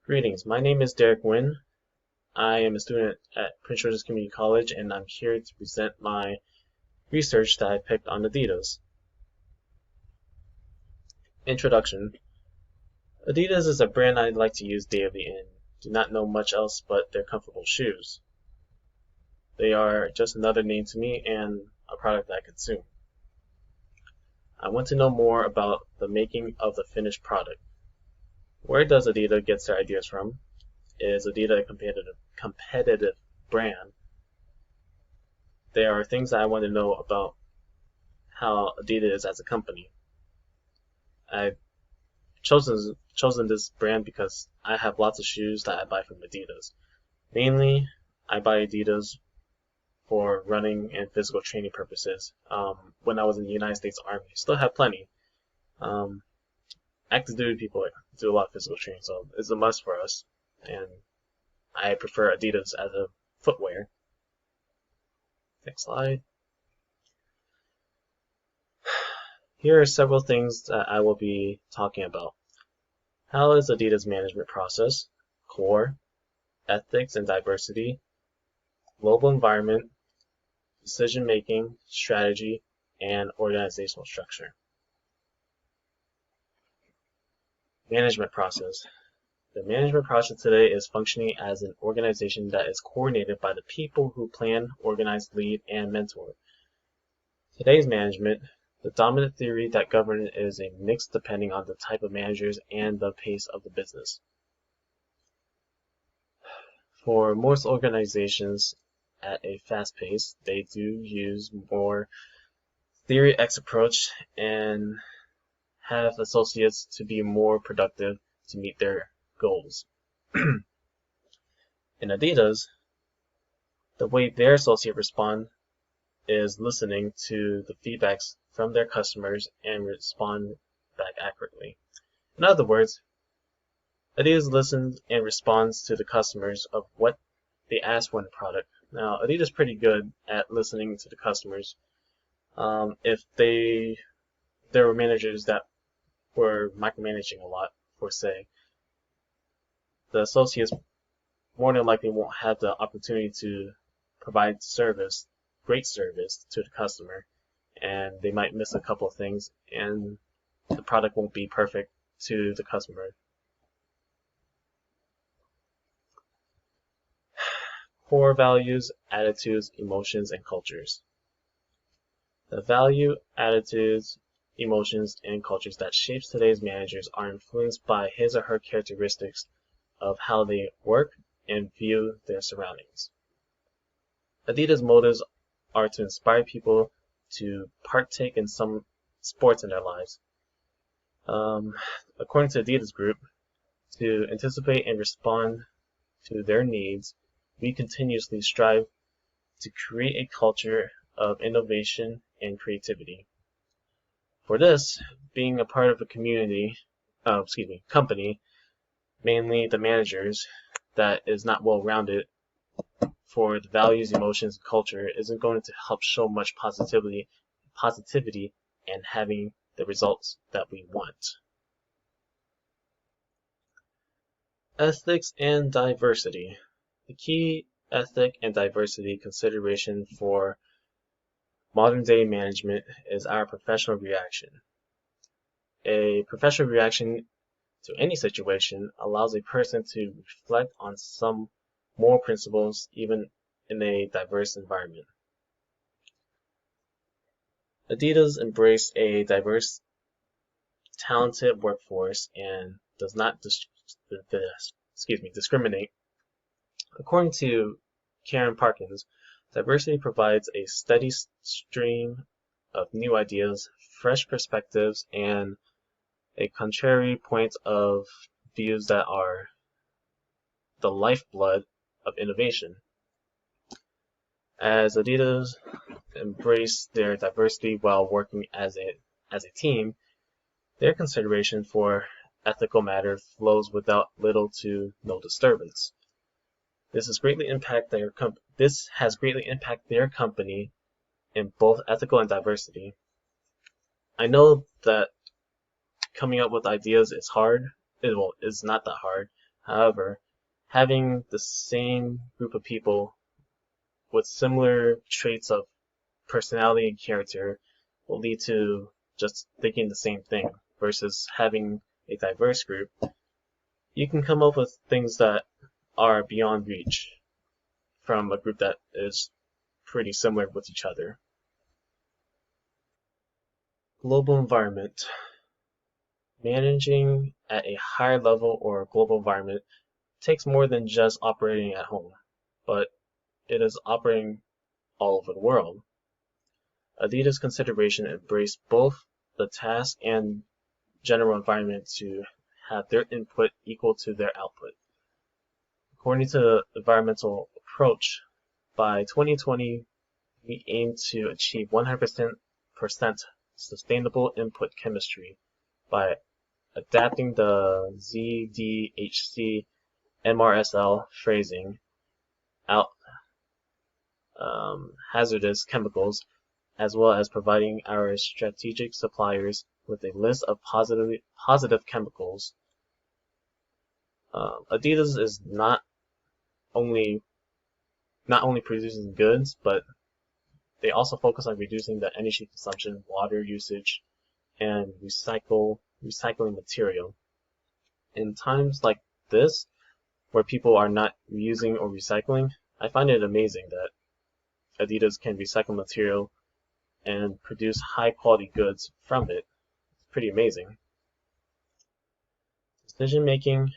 Greetings, my name is Derrick Nguyen. I am a student at Prince George's Community College and I'm here to present my research that I picked on Adidas. Introduction. Adidas is a brand I like to use daily and do not know much else but their comfortable shoes. They are just another name to me and a product I consume. I want to know more about the making of the finished product. Where does Adidas get their ideas from? Is Adidas a competitive brand? There are things that I want to know about how Adidas is as a company. I've chosen this brand because I have lots of shoes that I buy from Adidas. Mainly, I buy Adidas for running and physical training purposes. When I was in the United States Army, still have plenty. Active duty people do a lot of physical training, so it's a must for us. And I prefer Adidas as a footwear. Next slide. Here are several things that I will be talking about. How is Adidas management process, core, ethics and diversity, global environment, decision making, strategy, and organizational structure. Management process. The management process today is functioning as an organization that is coordinated by the people who plan, organize, lead, and mentor. Today's management, the dominant theory that governs is a mix depending on the type of managers and the pace of the business. For most organizations at a fast pace, they do use more theory X approach and have associates to be more productive to meet their goals. In Adidas, the way their associates respond is listening to the feedbacks from their customers and respond back accurately. In other words, Adidas listens and responds to the customers of what they ask for in the product. Now, Adidas is pretty good at listening to the customers. If there were managers that were micromanaging a lot, for say, the associates more than likely won't have the opportunity to provide great service to the customer, and they might miss a couple of things, and the product won't be perfect to the customer. Core values, attitudes, emotions, and cultures. The value, attitudes, emotions, and cultures that shapes today's managers are influenced by his or her characteristics of how they work and view their surroundings. Adidas motives are to inspire people to partake in some sports in their lives. According to Adidas Group, to anticipate and respond to their needs, we continuously strive to create a culture of innovation and creativity. For this, being a part of a company, mainly the managers, that is not well-rounded for the values, emotions, and culture isn't going to help show much positivity and having the results that we want. Ethics and diversity. The key ethic and diversity consideration for modern day management is our professional reaction. A professional reaction to any situation allows a person to reflect on some moral principles even in a diverse environment. Adidas embraced a diverse, talented workforce and does not discriminate. According to Karen Parkins, diversity provides a steady stream of new ideas, fresh perspectives, and a contrary point of views that are the lifeblood of innovation. As Adidas embrace their diversity while working as a team, their consideration for ethical matter flows without little to no disturbance. This has greatly impacted their company in both ethical and diversity. I know that coming up with ideas is hard. It's not that hard. However, having the same group of people with similar traits of personality and character will lead to just thinking the same thing versus having a diverse group. You can come up with things that are beyond reach from a group that is pretty similar with each other. Global environment. Managing at a higher level or global environment takes more than just operating at home, but it is operating all over the world. Adidas consideration embrace both the task and general environment to have their input equal to their output. According to the environmental approach, by 2020, we aim to achieve 100% sustainable input chemistry by adapting the ZDHC MRSL phrasing out hazardous chemicals, as well as providing our strategic suppliers with a list of positive chemicals. Adidas is not only producing goods, but they also focus on reducing the energy consumption, water usage, and recycling material. In times like this, where people are not reusing or recycling, I find it amazing that Adidas can recycle material and produce high quality goods from it. It's pretty amazing. Decision making,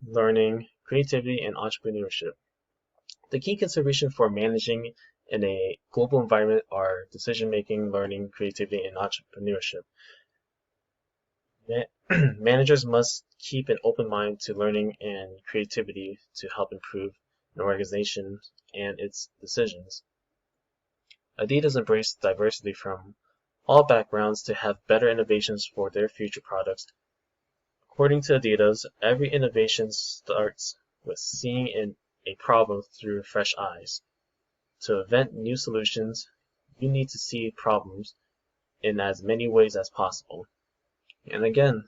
learning, creativity, and entrepreneurship. The key consideration for managing in a global environment are decision making, learning, creativity, and entrepreneurship. Managers must keep an open mind to learning and creativity to help improve an organization and its decisions. Adidas embraced diversity from all backgrounds to have better innovations for their future products. According to Adidas, every innovation starts with seeing a problem through fresh eyes. To invent new solutions, you need to see problems in as many ways as possible. And again,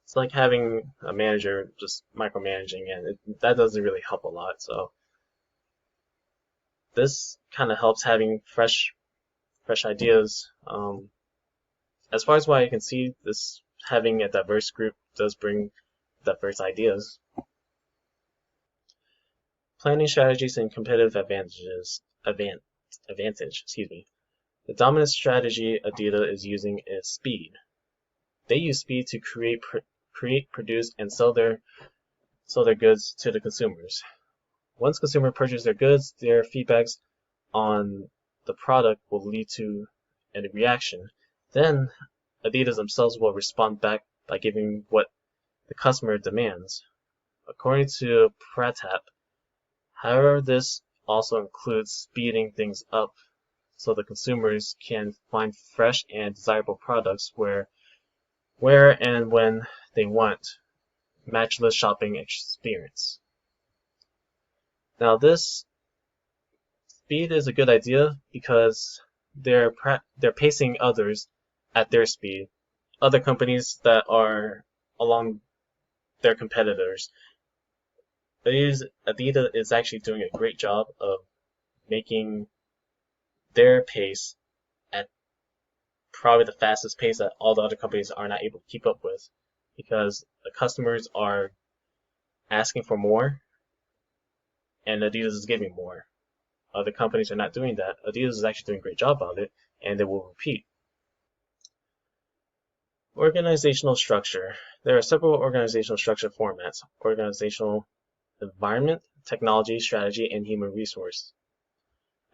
it's like having a manager just micromanaging, and that doesn't really help a lot. So this kind of helps having fresh ideas. As far as what I can see, this having a diverse group does bring diverse ideas. Planning strategies and competitive advantage. The dominant strategy Adidas is using is speed. They use speed to create, produce, and sell their goods to the consumers. Once consumers purchase their goods, their feedbacks on the product will lead to a reaction. Then Adidas themselves will respond back by giving what the customer demands. According to Pratap, however, this also includes speeding things up so the consumers can find fresh and desirable products where and when they want, matchless shopping experience. Now this speed is a good idea because they're pacing others at their speed, other companies that are along their competitors. Adidas is actually doing a great job of making their pace at probably the fastest pace that all the other companies are not able to keep up with, because the customers are asking for more and Adidas is giving more. Other companies are not doing that. Adidas is actually doing a great job of it, and they will repeat. Organizational structure. There are several organizational structure formats: organizational environment, technology, strategy, and human resource.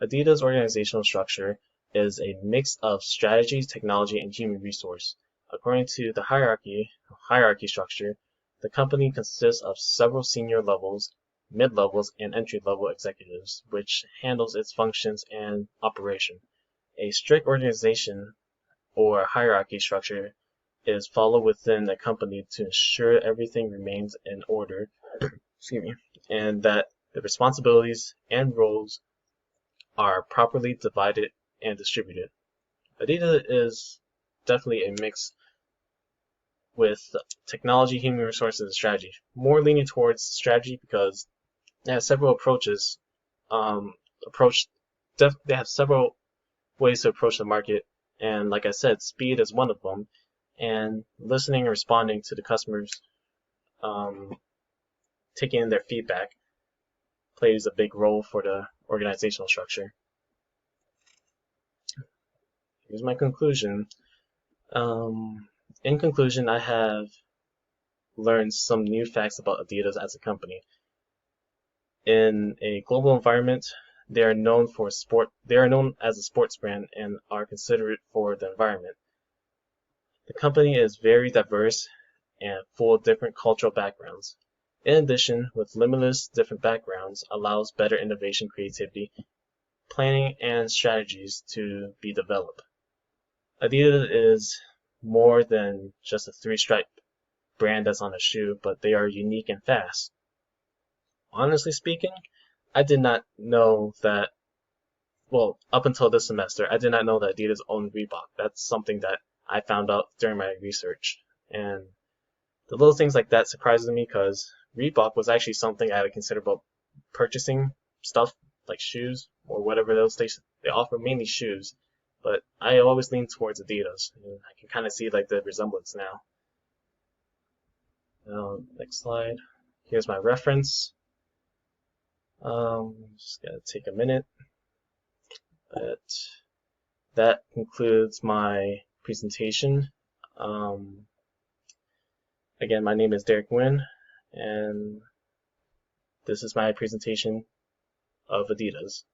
Adidas' organizational structure is a mix of strategy, technology, and human resource. According to the hierarchy structure, the company consists of several senior levels, mid-levels, and entry-level executives, which handles its functions and operation. A strict organization or hierarchy structure is followed within the company to ensure everything remains in order, and that the responsibilities and roles are properly divided and distributed. Adidas is definitely a mix with technology, human resources, and strategy. More leaning towards strategy because they have several approaches. Um, approach they have several ways to approach the market, and like I said, speed is one of them. And listening and responding to the customers, um, taking in their feedback plays a big role for the organizational structure. Here's my conclusion. In conclusion, I have learned some new facts about Adidas as a company. In a global environment, they are known for sport. They are known as a sports brand and are considerate for the environment. The company is very diverse and full of different cultural backgrounds. In addition, with limitless different backgrounds allows better innovation, creativity, planning, and strategies to be developed. Adidas is more than just a three-stripe brand that's on a shoe, but they are unique and fast. Honestly speaking, I did not know that, well, up until this semester, I did not know that Adidas owned Reebok. That's something that I found out during my research. And the little things like that surprises me because Reebok was actually something I had to consider about purchasing stuff like shoes or whatever else they offer, mainly shoes. But I always lean towards Adidas, and I can kind of see like the resemblance now. Next slide. Here's my reference. Just gotta take a minute. But that concludes my presentation. Again, my name is Derrick Nguyen, and this is my presentation of Adidas.